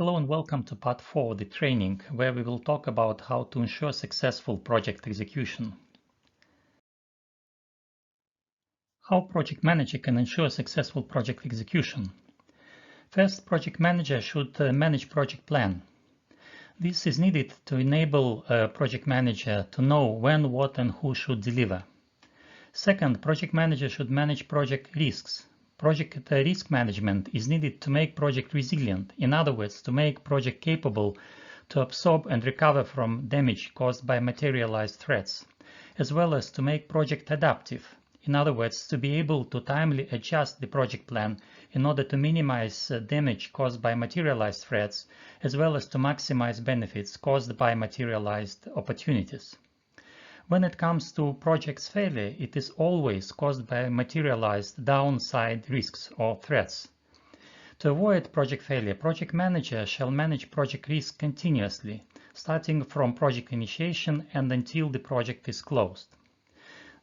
Hello and welcome to part 4 of the training, where we will talk about how to ensure successful project execution. How project manager can ensure successful project execution. First, project manager should manage project plan. This is needed to enable a project manager to know when, what, and who should deliver. Second, project manager should manage project risks. Project risk management is needed to make project resilient, in other words, to make project capable to absorb and recover from damage caused by materialized threats, as well as to make project adaptive, in other words, to be able to timely adjust the project plan in order to minimize damage caused by materialized threats, as well as to maximize benefits caused by materialized opportunities. When it comes to project's failure, it is always caused by materialized downside risks or threats. To avoid project failure, project manager shall manage project risk continuously, starting from project initiation and until the project is closed.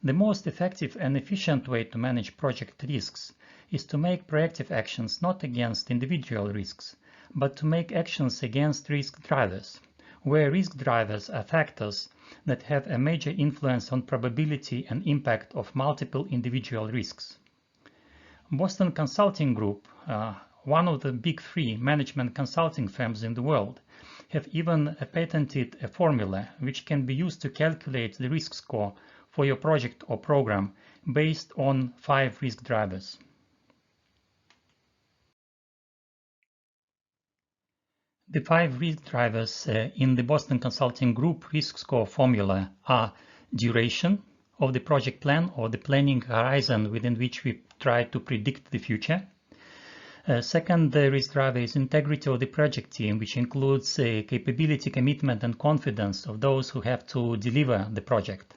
The most effective and efficient way to manage project risks is to make proactive actions not against individual risks, but to make actions against risk drivers, where risk drivers are factors that have a major influence on probability and impact of multiple individual risks. Boston Consulting Group, one of the big 3 management consulting firms in the world, have even patented a formula which can be used to calculate the risk score for your project or program based on 5 risk drivers. The 5 risk drivers in the Boston Consulting Group risk score formula are duration of the project plan or the planning horizon within which we try to predict the future. Second, the risk driver is integrity of the project team, which includes capability, commitment, and confidence of those who have to deliver the project.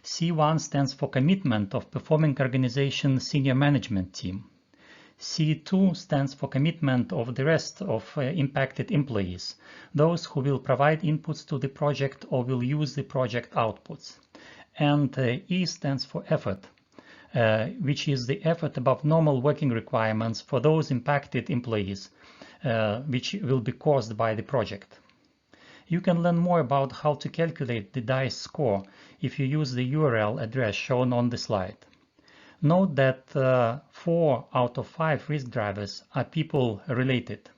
C1 stands for commitment of performing organization senior management team. C2 stands for commitment of the rest of impacted employees, those who will provide inputs to the project or will use the project outputs. And E stands for effort, which is the effort above normal working requirements for those impacted employees, which will be caused by the project. You can learn more about how to calculate the DICE score if you use the URL address shown on the slide. Note that 4 out of 5 risk drivers are people-related,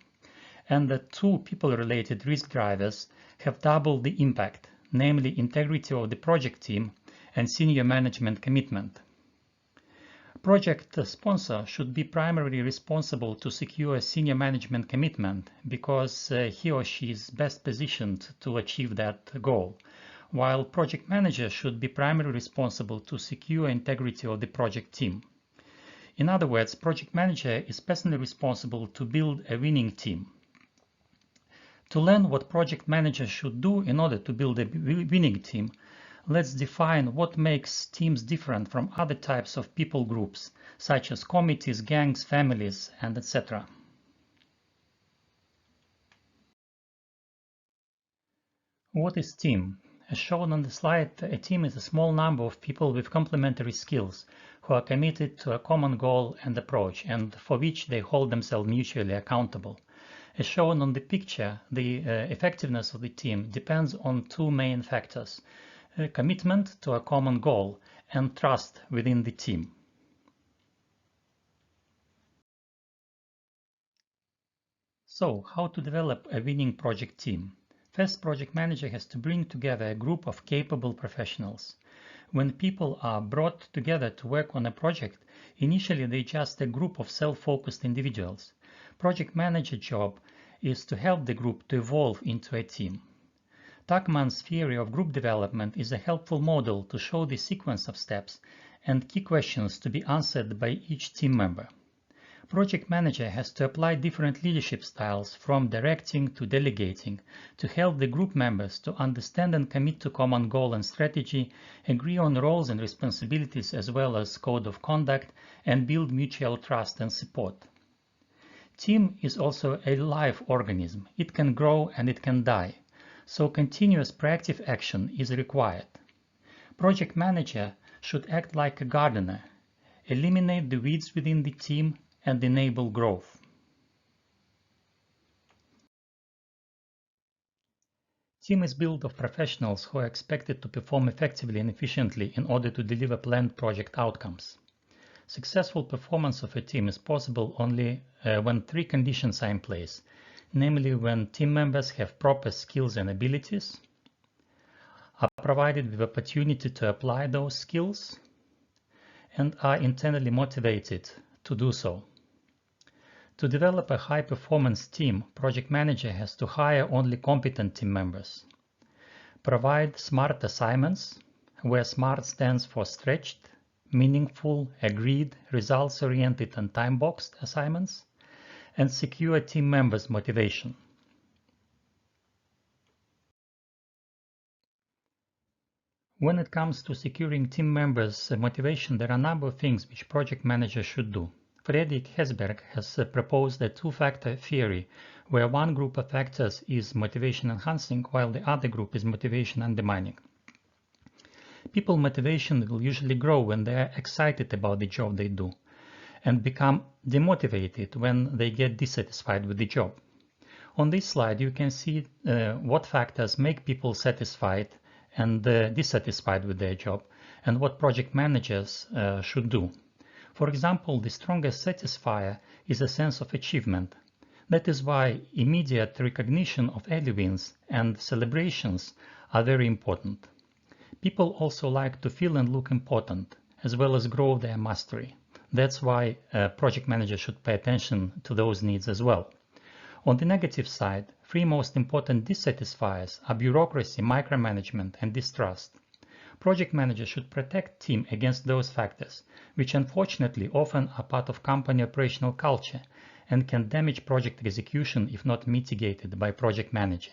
and the 2 people-related risk drivers have double the impact, namely integrity of the project team and senior management commitment. Project sponsor should be primarily responsible to secure senior management commitment because he or she is best positioned to achieve that goal, while project manager should be primarily responsible to secure integrity of the project team. In other words, project manager is personally responsible to build a winning team. To learn what project manager should do in order to build a winning team, let's define what makes teams different from other types of people groups, such as committees, gangs, families, and etc. What is team? As shown on the slide, a team is a small number of people with complementary skills who are committed to a common goal and approach, and for which they hold themselves mutually accountable. As shown on the picture, the effectiveness of the team depends on 2 main factors: commitment to a common goal and trust within the team. So, how to develop a winning project team? First, project manager has to bring together a group of capable professionals. When people are brought together to work on a project, initially they're just a group of self-focused individuals. Project manager's job is to help the group to evolve into a team. Tuckman's theory of group development is a helpful model to show the sequence of steps and key questions to be answered by each team member. Project manager has to apply different leadership styles from directing to delegating to help the group members to understand and commit to common goal and strategy, agree on roles and responsibilities as well as code of conduct, and build mutual trust and support. Team is also a live organism. It can grow and it can die, so continuous proactive action is required. Project manager should act like a gardener, eliminate the weeds within the team, and enable growth. Team is built of professionals who are expected to perform effectively and efficiently in order to deliver planned project outcomes. Successful performance of a team is possible only when three conditions are in place, namely when team members have proper skills and abilities, are provided with opportunity to apply those skills, and are internally motivated to do so. To develop a high-performance team, project manager has to hire only competent team members, provide SMART assignments, where SMART stands for stretched, meaningful, agreed, results-oriented, and time-boxed assignments, and secure team members' motivation. When it comes to securing team members' motivation, there are a number of things which project managers should do. Friedrich Hesberg has proposed a two-factor theory, where one group of factors is motivation enhancing, while the other group is motivation undermining. People motivation will usually grow when they are excited about the job they do, and become demotivated when they get dissatisfied with the job. On this slide, you can see what factors make people satisfied and dissatisfied with their job, and what project managers should do. For example, the strongest satisfier is a sense of achievement. That is why immediate recognition of early wins and celebrations are very important. People also like to feel and look important, as well as grow their mastery. That's why project managers should pay attention to those needs as well. On the negative side, three most important dissatisfiers are bureaucracy, micromanagement, and distrust. Project managers should protect team against those factors, which unfortunately often are part of company operational culture and can damage project execution if not mitigated by project manager.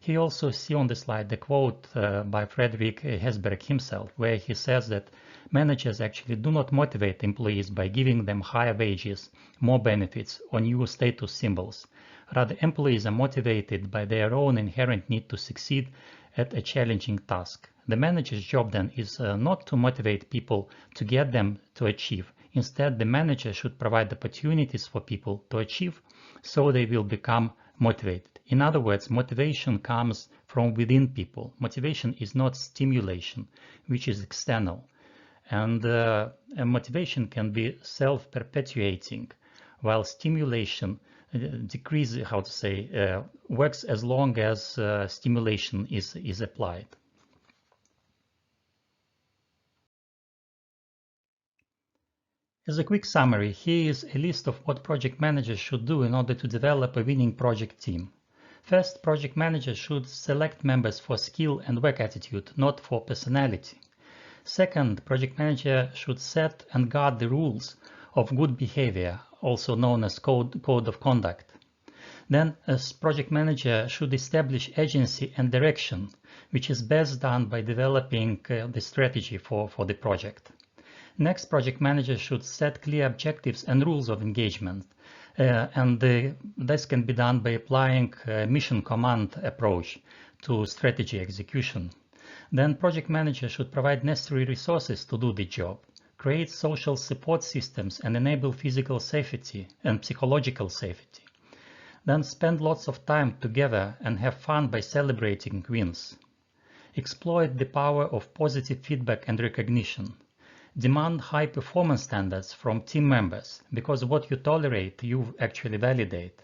Here also see on the slide the quote by Friedrich Hesberg himself, where he says that managers actually do not motivate employees by giving them higher wages, more benefits, or new status symbols. Rather, employees are motivated by their own inherent need to succeed at a challenging task. The manager's job then is not to motivate people to get them to achieve. Instead, the manager should provide opportunities for people to achieve so they will become motivated. In other words, motivation comes from within people. Motivation is not stimulation, which is external. And motivation can be self-perpetuating, while stimulation works as long as stimulation is applied. As a quick summary, here is a list of what project managers should do in order to develop a winning project team. First, project managers should select members for skill and work attitude, not for personality. Second, project manager should set and guard the rules of good behavior, also known as code of conduct. Then, as project manager should establish agency and direction, which is best done by developing the strategy for the project. Next, project manager should set clear objectives and rules of engagement, and this can be done by applying a mission command approach to strategy execution. Then project manager should provide necessary resources to do the job, create social support systems, and enable physical safety and psychological safety. Then spend lots of time together and have fun by celebrating wins. Exploit the power of positive feedback and recognition. Demand high performance standards from team members, because what you tolerate, you actually validate.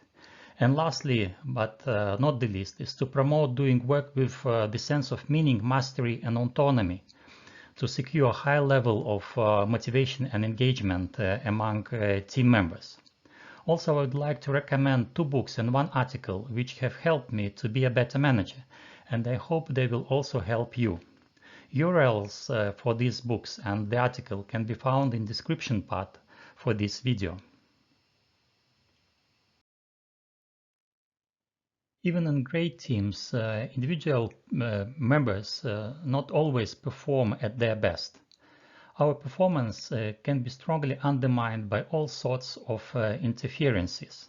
And lastly, but not the least, is to promote doing work with the sense of meaning, mastery, and autonomy to secure a high level of motivation and engagement among team members. Also, I would like to recommend 2 books and 1 article which have helped me to be a better manager, and I hope they will also help you. URLs for these books and the article can be found in the description part for this video. Even in great teams, individual members not always perform at their best. Our performance can be strongly undermined by all sorts of interferences.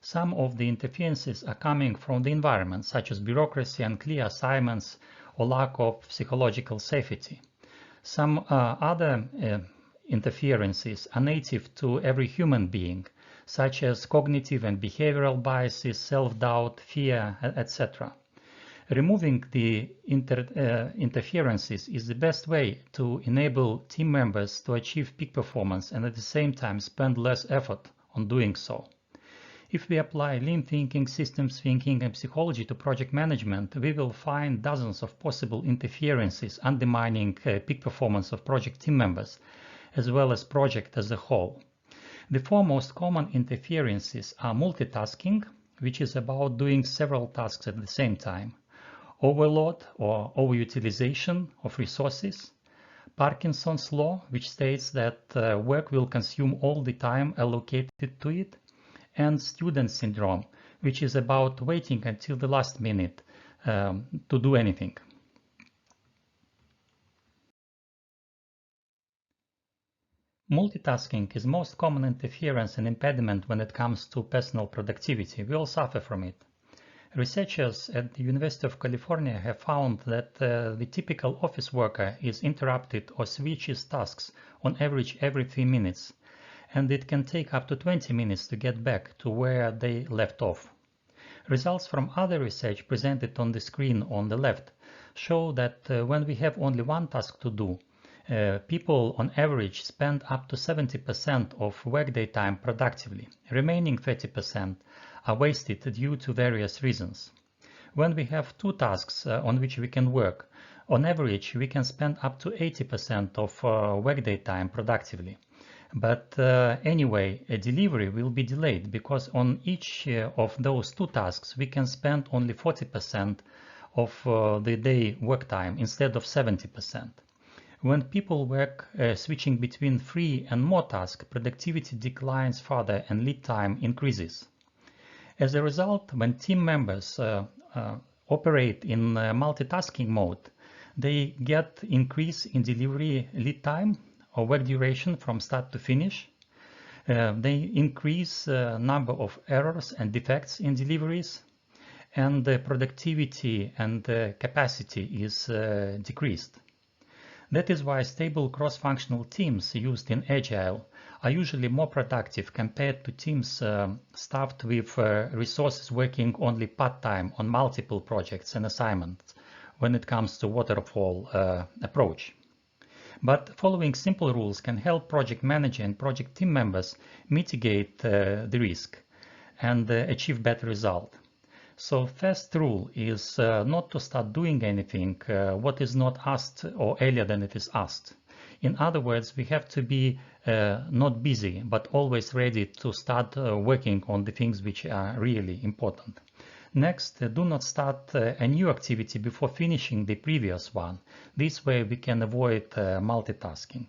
Some of the interferences are coming from the environment, such as bureaucracy, unclear assignments, or lack of psychological safety. Some other interferences are native to every human being, such as cognitive and behavioral biases, self-doubt, fear, etc. Removing the interferences is the best way to enable team members to achieve peak performance and at the same time spend less effort on doing so. If we apply lean thinking, systems thinking, and psychology to project management, we will find dozens of possible interferences undermining peak performance of project team members, as well as project as a whole. The four most common interferences are multitasking, which is about doing several tasks at the same time, overload or overutilization of resources, Parkinson's law, which states that work will consume all the time allocated to it, and student syndrome, which is about waiting until the last minute to do anything. Multitasking is most common interference and impediment when it comes to personal productivity. We all suffer from it. Researchers at the University of California have found that the typical office worker is interrupted or switches tasks on average every 3 minutes, and it can take up to 20 minutes to get back to where they left off. Results from other research presented on the screen on the left show that when we have only one task to do, people on average spend up to 70% of workday time productively. Remaining 30% are wasted due to various reasons. When we have two tasks on which we can work, on average we can spend up to 80% of workday time productively. But anyway, a delivery will be delayed because on each of those two tasks we can spend only 40% of the day work time instead of 70%. When people work switching between 3 and more tasks, productivity declines further and lead time increases. As a result, when team members operate in multitasking mode, they get increase in delivery lead time or work duration from start to finish. They increase number of errors and defects in deliveries, and the productivity and capacity is decreased. That is why stable cross-functional teams used in Agile are usually more productive compared to teams staffed with resources working only part-time on multiple projects and assignments when it comes to waterfall approach. But following simple rules can help project manager and project team members mitigate the risk and achieve better result. So first rule is not to start doing anything what is not asked or earlier than it is asked. In other words, we have to be not busy, but always ready to start working on the things which are really important. Next, do not start a new activity before finishing the previous one. This way we can avoid multitasking.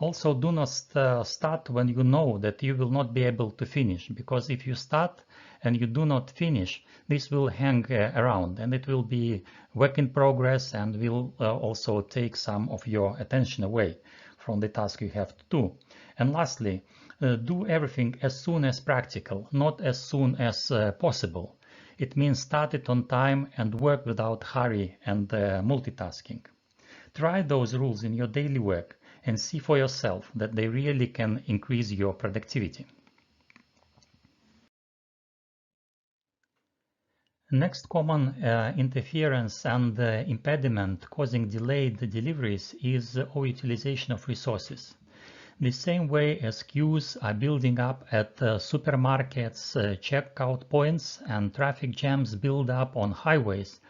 Also, do not start when you know that you will not be able to finish, because if you start and you do not finish, this will hang around and it will be work in progress and will also take some of your attention away from the task you have to do. And lastly, do everything as soon as practical, not as soon as possible. It means start it on time and work without hurry and multitasking. Try those rules in your daily work and see for yourself that they really can increase your productivity. Next common interference and impediment causing delayed deliveries is overutilization of resources. The same way as queues are building up at supermarkets, checkout points, and traffic jams build up on highways,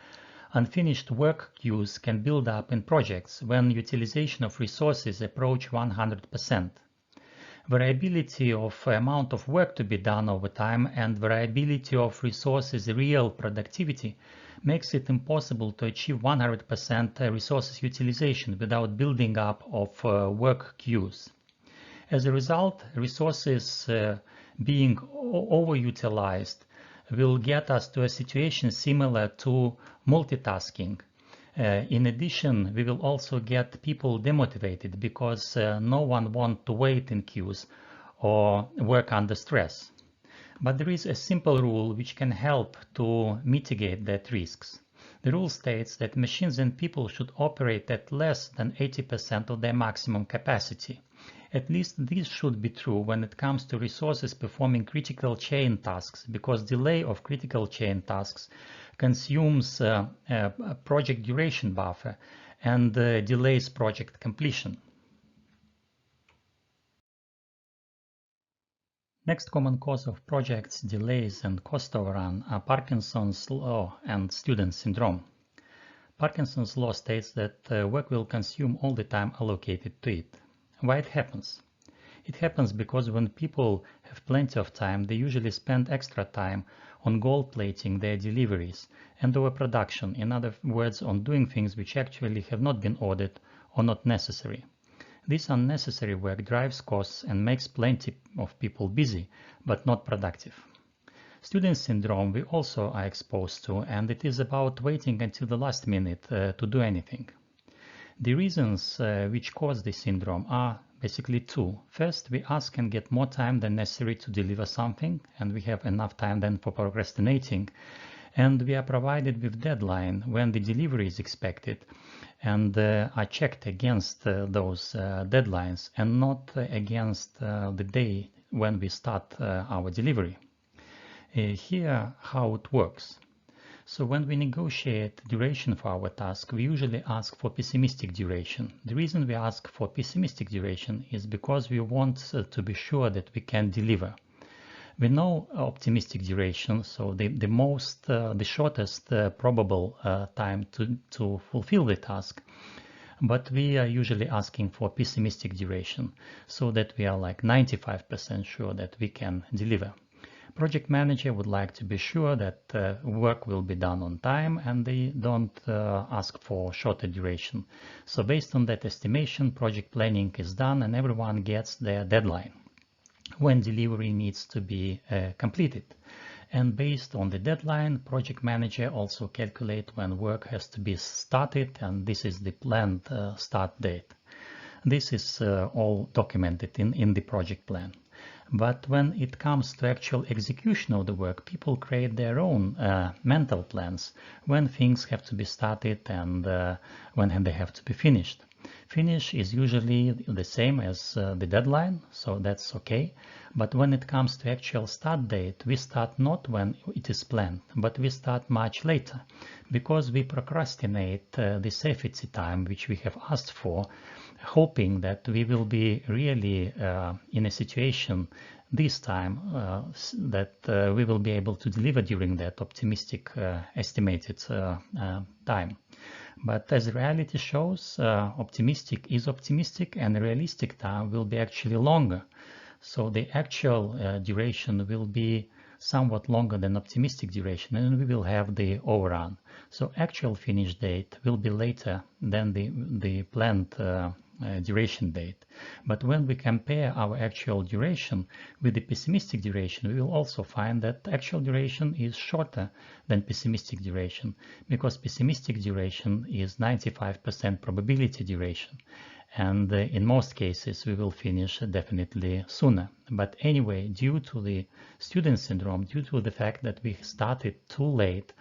unfinished work queues can build up in projects when utilization of resources approach 100%. Variability of amount of work to be done over time and variability of resources real productivity makes it impossible to achieve 100% resources utilization without building up of work queues. As a result, resources being overutilized will get us to a situation similar to multitasking. In addition, we will also get people demotivated because no one wants to wait in queues or work under stress. But there is a simple rule which can help to mitigate that risks. The rule states that machines and people should operate at less than 80% of their maximum capacity. At least this should be true when it comes to resources performing critical chain tasks, because delay of critical chain tasks consumes a project duration buffer and delays project completion. Next common cause of projects delays and cost overrun are Parkinson's law and student syndrome. Parkinson's law states that work will consume all the time allocated to it. Why it happens? It happens because when people have plenty of time, they usually spend extra time on gold plating their deliveries and overproduction, in other words, on doing things which actually have not been ordered or not necessary. This unnecessary work drives costs and makes plenty of people busy, but not productive. Student syndrome we also are exposed to, and it is about waiting until the last minute to do anything. The reasons which cause this syndrome are basically two. First, we ask and get more time than necessary to deliver something, and we have enough time then for procrastinating. And we are provided with deadline when the delivery is expected, and are checked against those deadlines and not against the day when we start our delivery. Here how it works. So when we negotiate duration for our task, we usually ask for pessimistic duration. The reason we ask for pessimistic duration is because we want to be sure that we can deliver. We know optimistic duration, so the shortest probable time to fulfill the task, but we are usually asking for pessimistic duration so that we are like 95% sure that we can deliver. Project manager would like to be sure that work will be done on time and they don't ask for shorter duration. So based on that estimation, project planning is done and everyone gets their deadline when delivery needs to be completed. And based on the deadline, project manager also calculate when work has to be started, and this is the planned start date. This is all documented in the project plan. But when it comes to actual execution of the work, people create their own mental plans when things have to be started and when they have to be finished. Finish is usually the same as the deadline, so that's okay. But when it comes to actual start date, we start not when it is planned, but we start much later, because we procrastinate the safety time which we have asked for, hoping that we will be really in a situation this time that we will be able to deliver during that optimistic estimated time. But as reality shows, optimistic is optimistic and realistic time will be actually longer. So the actual duration will be somewhat longer than optimistic duration, and we will have the overrun. So actual finish date will be later than the planned duration date. But when we compare our actual duration with the pessimistic duration, we will also find that actual duration is shorter than pessimistic duration, because pessimistic duration is 95% probability duration. And in most cases, we will finish definitely sooner. But anyway, due to the student syndrome, due to the fact that we started too late,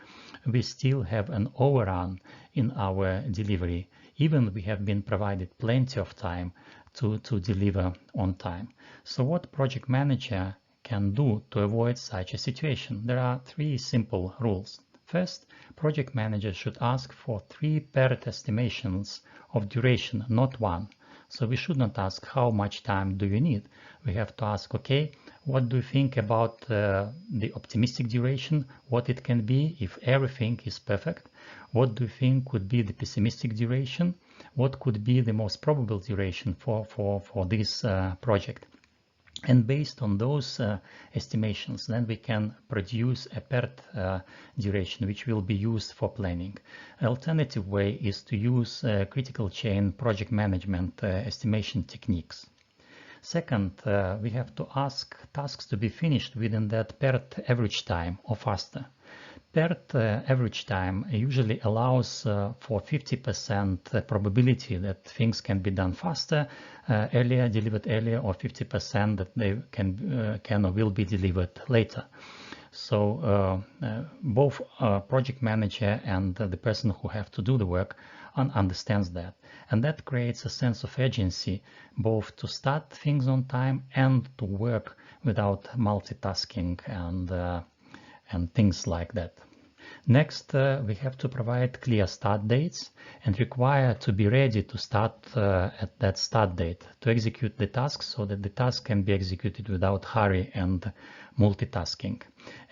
we still have an overrun in our delivery, even we have been provided plenty of time to deliver on time. So what project manager can do to avoid such a situation? There are three simple rules. First, project manager should ask for 3 paired estimations of duration, not one. So we should not ask how much time do you need. We have to ask, okay, what do you think about the optimistic duration, what it can be if everything is perfect? What do you think could be the pessimistic duration? What could be the most probable duration for this project? And based on those estimations, then we can produce a paired duration which will be used for planning. An alternative way is to use critical chain project management estimation techniques. Second, we have to ask tasks to be finished within that paired average time or faster. Paired average time usually allows for 50% probability that things can be done faster, earlier, delivered earlier, or 50% that they can or will be delivered later. So both project manager and the person who have to do the work understands that. And that creates a sense of urgency, both to start things on time and to work without multitasking and things like that. Next, we have to provide clear start dates and require to be ready to start at that start date to execute the task so that the task can be executed without hurry and multitasking.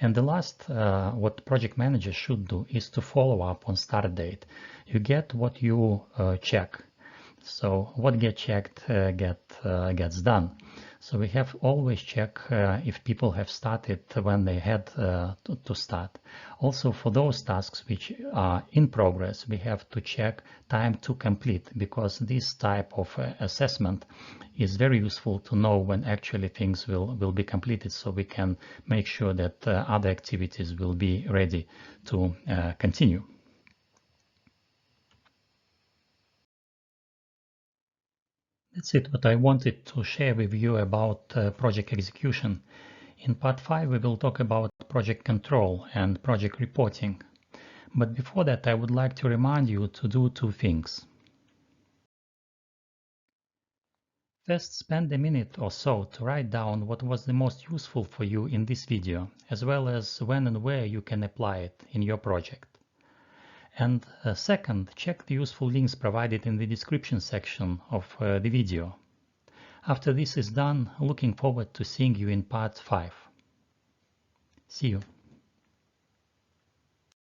And the last, what project manager should do is to follow up on start date. You get what you check. So what gets checked gets done. So we have always check if people have started when they had to start. Also for those tasks which are in progress, we have to check time to complete, because this type of assessment is very useful to know when actually things will be completed, so we can make sure that other activities will be ready to continue. That's it, what I wanted to share with you about project execution. In part 5, we will talk about project control and project reporting. But before that, I would like to remind you to do two things. First, spend a minute or so to write down what was the most useful for you in this video, as well as when and where you can apply it in your project. And second, check the useful links provided in the description section of the video. After this is done, looking forward to seeing you in part 5. See you.